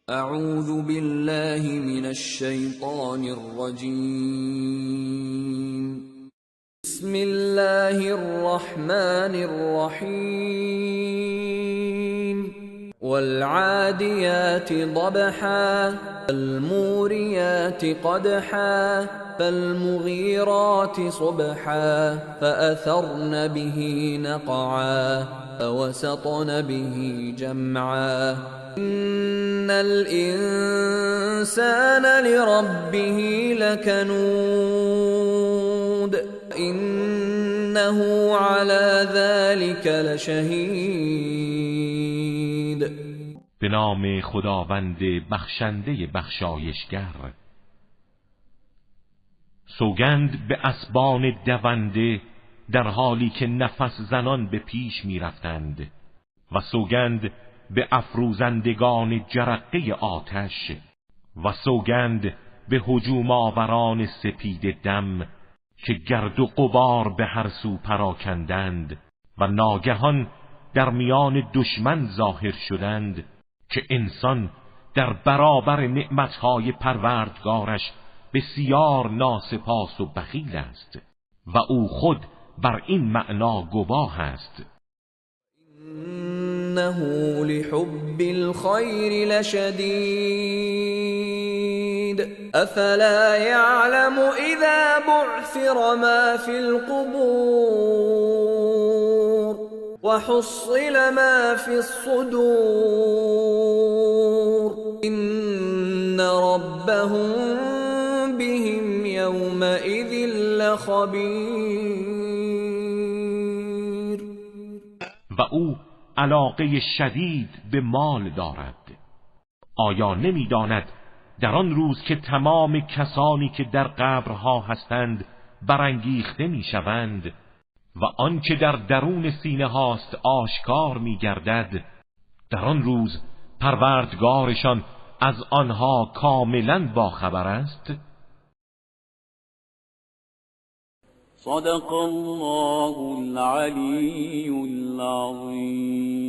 اعوذ بالله من الشیطان الرجیم. بسم الله الرحمن الرحیم. والعادیات ضبحا فالموریات قدحا فالمغیرات صبحا فأثرن به نقعا فوسطن به جمعا إن الإنسان لربه لكنود إنه على ذلك لشهید. به نام خداوند بخشنده بخشایشگر. سوگند به اسبان دونده در حالی که نفس زنان به پیش می رفتند و سوگند به افروزندگان جرقه آتش و سوگند به هجوم آوران سپید دم که گرد و غبار به هر سو پراکندند و ناگهان در میان دشمن ظاهر شدند که انسان در برابر نعمتهای پروردگارش بسیار ناسپاس و بخیل است و او خود بر این معنا گواه است. إنه لحب الخير لشديد أفلا يعلم إذا بعثر ما في القبور وحصل ما في الصدور إن ربهم بهم يومئذ لخبير. و او علاقه شدید به مال دارد. آیا نمی‌داند در آن روز که تمام کسانی که در قبرها هستند برانگیخته می‌شوند و آن که در درون سینه هاست آشکار می‌گردد، در آن روز پروردگارشان از آنها کاملاً باخبر است؟ صدق الله العلی العظیم.